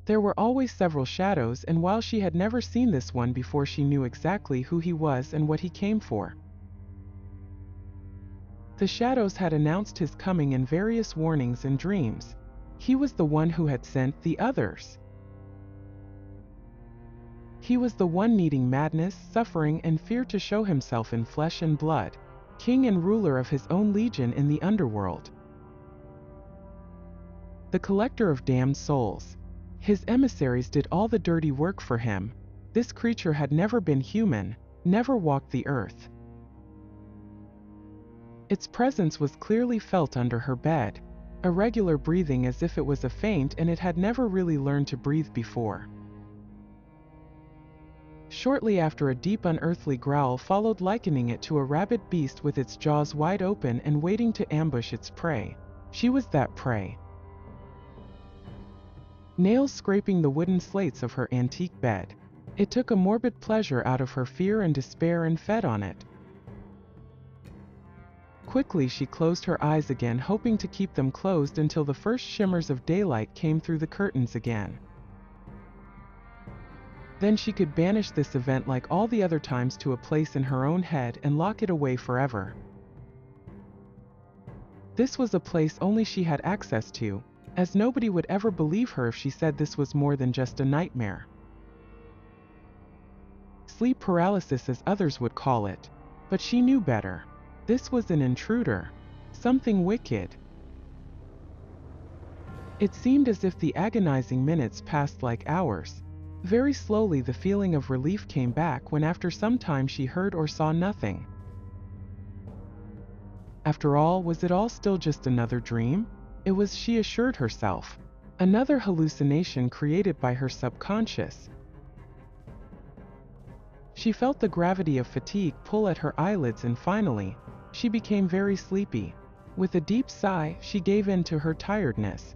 There were always several shadows, and while she had never seen this one before, she knew exactly who he was and what he came for. The shadows had announced his coming in various warnings and dreams. He was the one who had sent the others. He was the one needing madness, suffering, and fear to show himself in flesh and blood, king and ruler of his own legion in the underworld. The collector of damned souls. His emissaries did all the dirty work for him. This creature had never been human, never walked the earth. Its presence was clearly felt under her bed, irregular breathing as if it was a feint, and it had never really learned to breathe before. Shortly after, a deep unearthly growl followed, likening it to a rabid beast with its jaws wide open and waiting to ambush its prey. She was that prey. Nails scraping the wooden slates of her antique bed. It took a morbid pleasure out of her fear and despair and fed on it. Quickly she closed her eyes again, hoping to keep them closed until the first shimmers of daylight came through the curtains again. Then she could banish this event like all the other times to a place in her own head and lock it away forever. This was a place only she had access to, as nobody would ever believe her if she said this was more than just a nightmare. Sleep paralysis, as others would call it. But she knew better. This was an intruder, something wicked. It seemed as if the agonizing minutes passed like hours. Very slowly the feeling of relief came back when after some time she heard or saw nothing. After all, was it all still just another dream? It was, she assured herself. Another hallucination created by her subconscious. She felt the gravity of fatigue pull at her eyelids, and finally, she became very sleepy. With a deep sigh, she gave in to her tiredness.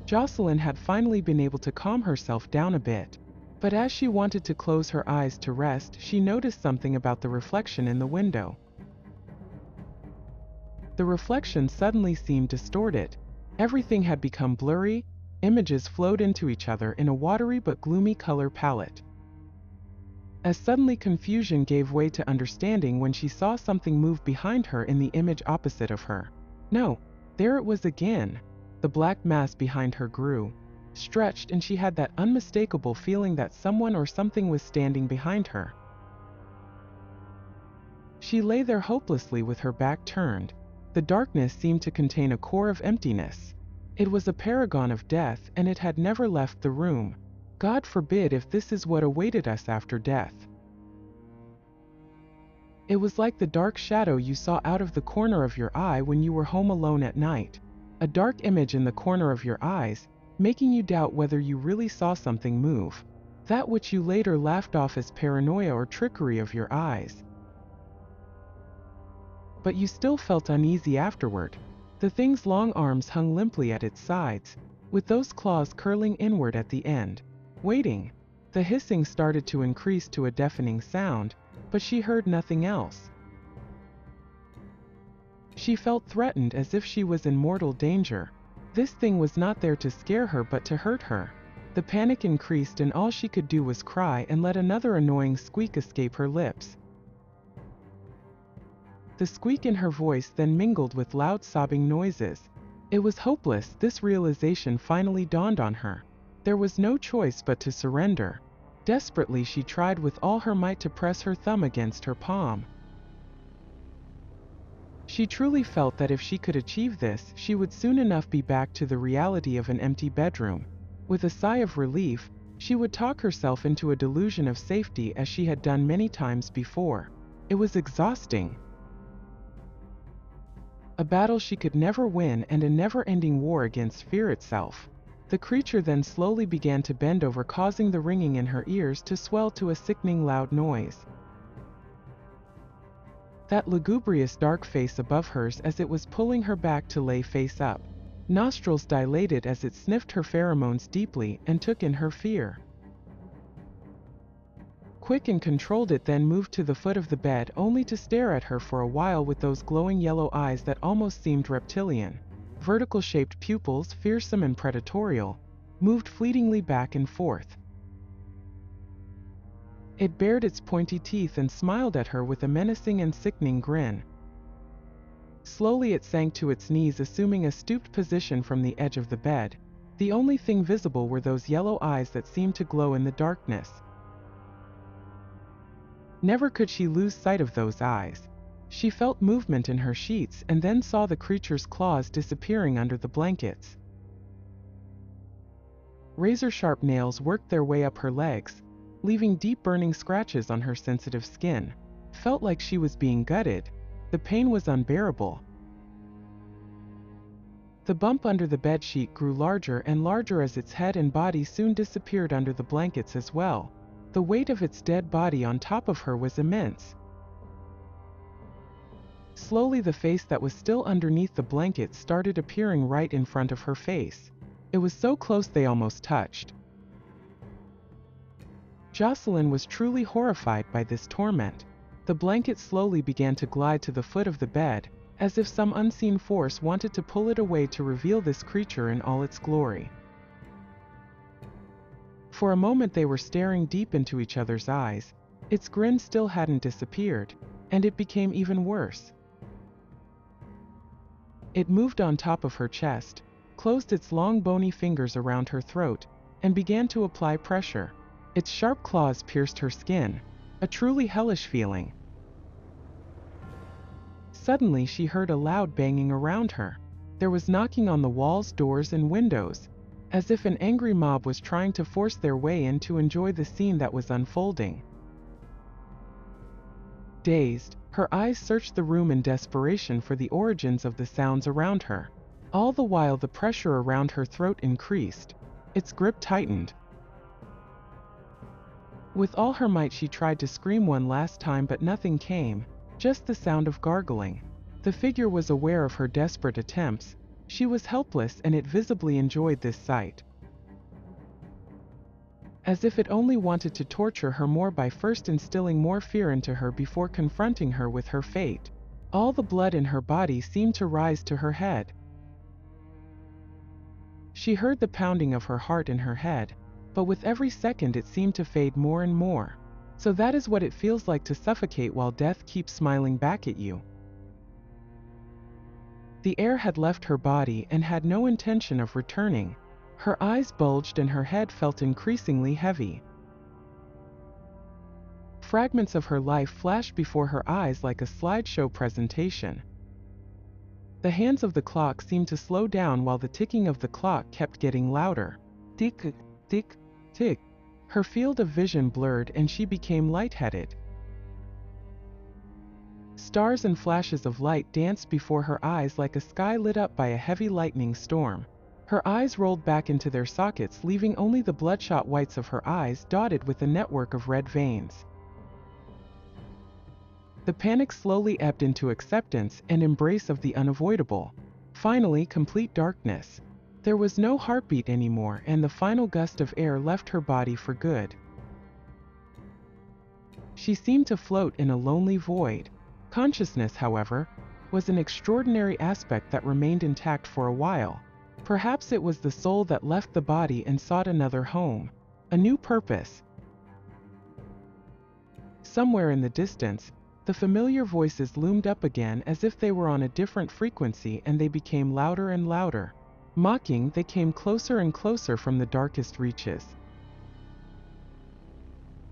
Jocelyn had finally been able to calm herself down a bit, but as she wanted to close her eyes to rest, she noticed something about the reflection in the window. The reflection suddenly seemed distorted. Everything had become blurry, images flowed into each other in a watery but gloomy color palette. As suddenly confusion gave way to understanding when she saw something move behind her in the image opposite of her. No, there it was again. The black mass behind her grew, stretched, and she had that unmistakable feeling that someone or something was standing behind her. She lay there hopelessly with her back turned. The darkness seemed to contain a core of emptiness. It was a paragon of death, and it had never left the room. God forbid if this is what awaited us after death. It was like the dark shadow you saw out of the corner of your eye when you were home alone at night. A dark image in the corner of your eyes, making you doubt whether you really saw something move. That which you later laughed off as paranoia or trickery of your eyes. But you still felt uneasy afterward. The thing's long arms hung limply at its sides, with those claws curling inward at the end, waiting. The hissing started to increase to a deafening sound, but she heard nothing else. She felt threatened, as if she was in mortal danger. This thing was not there to scare her but to hurt her. The panic increased, and all she could do was cry and let another annoying squeak escape her lips. The squeak in her voice then mingled with loud sobbing noises. It was hopeless. This realization finally dawned on her. There was no choice but to surrender. Desperately she tried with all her might to press her thumb against her palm. She truly felt that if she could achieve this, she would soon enough be back to the reality of an empty bedroom. With a sigh of relief, she would talk herself into a delusion of safety, as she had done many times before. It was exhausting. A battle she could never win, and a never-ending war against fear itself. The creature then slowly began to bend over, causing the ringing in her ears to swell to a sickening loud noise. That lugubrious dark face above hers as it was pulling her back to lay face up. Nostrils dilated as it sniffed her pheromones deeply and took in her fear. Quick and controlled, it then moved to the foot of the bed, only to stare at her for a while with those glowing yellow eyes that almost seemed reptilian. vertical-shaped pupils, fearsome and predatorial, moved fleetingly back and forth. It bared its pointy teeth and smiled at her with a menacing and sickening grin. Slowly it sank to its knees, assuming a stooped position from the edge of the bed. The only thing visible were those yellow eyes that seemed to glow in the darkness. Never could she lose sight of those eyes. She felt movement in her sheets and then saw the creature's claws disappearing under the blankets. Razor-sharp nails worked their way up her legs, leaving deep burning scratches on her sensitive skin. Felt like she was being gutted. The pain was unbearable. The bump under the bedsheet grew larger and larger as its head and body soon disappeared under the blankets as well. The weight of its dead body on top of her was immense. Slowly the face that was still underneath the blanket started appearing right in front of her face. It was so close they almost touched. Jocelyn was truly horrified by this torment. The blanket slowly began to glide to the foot of the bed, as if some unseen force wanted to pull it away to reveal this creature in all its glory. For a moment they were staring deep into each other's eyes. Its grin still hadn't disappeared, and it became even worse. It moved on top of her chest, closed its long bony fingers around her throat, and began to apply pressure. Its sharp claws pierced her skin, a truly hellish feeling. Suddenly she heard a loud banging around her. There was knocking on the walls, doors, and windows, as if an angry mob was trying to force their way in to enjoy the scene that was unfolding. Dazed, her eyes searched the room in desperation for the origins of the sounds around her. All the while the pressure around her throat increased. Its grip tightened. With all her might she tried to scream one last time, but nothing came, just the sound of gargling. The figure was aware of her desperate attempts. She was helpless, and it visibly enjoyed this sight. As if it only wanted to torture her more by first instilling more fear into her before confronting her with her fate. All the blood in her body seemed to rise to her head. She heard the pounding of her heart in her head, but with every second it seemed to fade more and more. So that is what it feels like to suffocate while death keeps smiling back at you. The air had left her body and had no intention of returning. Her eyes bulged and her head felt increasingly heavy. Fragments of her life flashed before her eyes like a slideshow presentation. The hands of the clock seemed to slow down while the ticking of the clock kept getting louder. Tick, tick, tick. Her field of vision blurred and she became lightheaded. Stars and flashes of light danced before her eyes like a sky lit up by a heavy lightning storm. Her eyes rolled back into their sockets, leaving only the bloodshot whites of her eyes dotted with a network of red veins. The panic slowly ebbed into acceptance and embrace of the unavoidable. Finally, complete darkness. There was no heartbeat anymore, and the final gust of air left her body for good. She seemed to float in a lonely void. Consciousness, however, was an extraordinary aspect that remained intact for a while. Perhaps it was the soul that left the body and sought another home, a new purpose. Somewhere in the distance, the familiar voices loomed up again as if they were on a different frequency, and they became louder and louder. Mocking, they came closer and closer from the darkest reaches.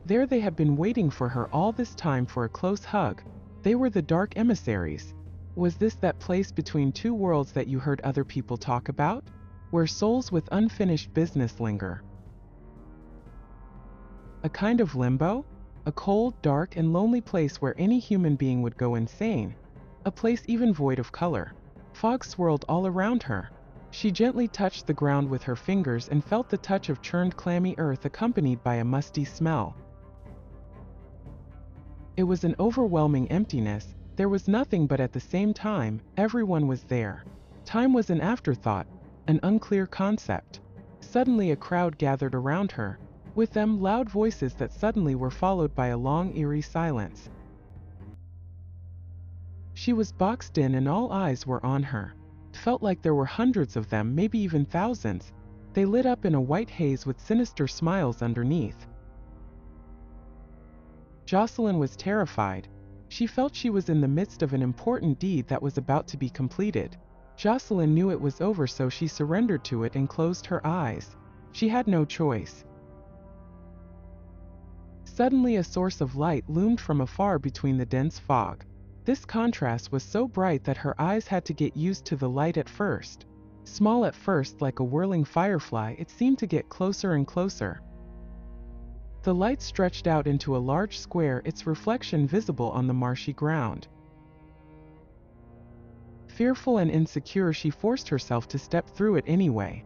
There they had been waiting for her all this time for a close hug. They were the dark emissaries. Was this that place between two worlds that you heard other people talk about, where souls with unfinished business linger? A kind of limbo? A cold, dark, and lonely place where any human being would go insane. A place even void of color. Fog swirled all around her. She gently touched the ground with her fingers and felt the touch of churned clammy earth accompanied by a musty smell. It was an overwhelming emptiness. There was nothing, but at the same time, everyone was there. Time was an afterthought, an unclear concept. Suddenly a crowd gathered around her, with them loud voices that suddenly were followed by a long, eerie silence. She was boxed in and all eyes were on her. felt like there were hundreds of them, maybe even thousands. They lit up in a white haze with sinister smiles underneath. Jocelyn was terrified. She felt she was in the midst of an important deed that was about to be completed. Jocelyn knew it was over, so she surrendered to it and closed her eyes. She had no choice. Suddenly a source of light loomed from afar between the dense fog. This contrast was so bright that her eyes had to get used to the light at first. Small at first, like a whirling firefly, it seemed to get closer and closer. The light stretched out into a large square, its reflection visible on the marshy ground. Fearful and insecure, she forced herself to step through it anyway.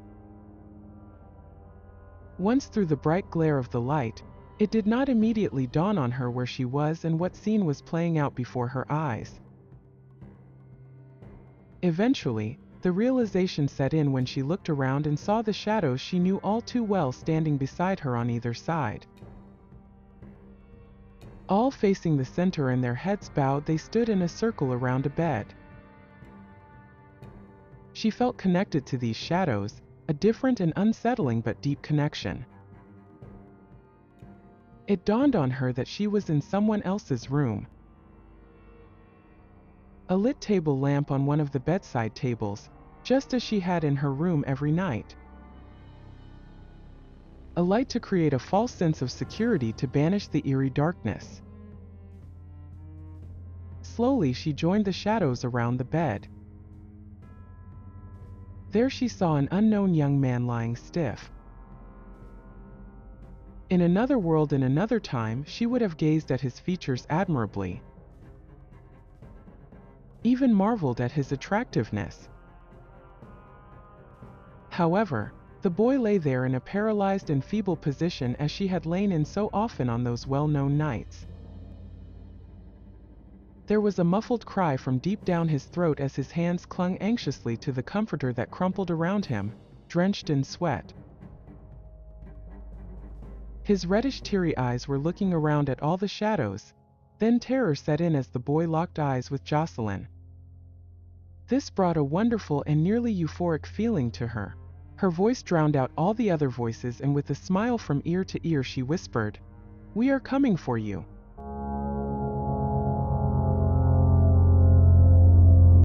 Once through the bright glare of the light, it did not immediately dawn on her where she was and what scene was playing out before her eyes. Eventually, the realization set in when she looked around and saw the shadows she knew all too well standing beside her on either side. All facing the center and their heads bowed, they stood in a circle around a bed. She felt connected to these shadows, a different and unsettling but deep connection. It dawned on her that she was in someone else's room. A lit table lamp on one of the bedside tables, just as she had in her room every night. A light to create a false sense of security, to banish the eerie darkness. Slowly she joined the shadows around the bed. There she saw an unknown young man lying stiff. In another world, in another time, she would have gazed at his features admirably, even marveled at his attractiveness. However, the boy lay there in a paralyzed and feeble position, as she had lain in so often on those well-known nights. There was a muffled cry from deep down his throat as his hands clung anxiously to the comforter that crumpled around him, drenched in sweat. His reddish, teary eyes were looking around at all the shadows. Then terror set in as the boy locked eyes with Jocelyn. This brought a wonderful and nearly euphoric feeling to her. Her voice drowned out all the other voices, and with a smile from ear to ear she whispered, "We are coming for you."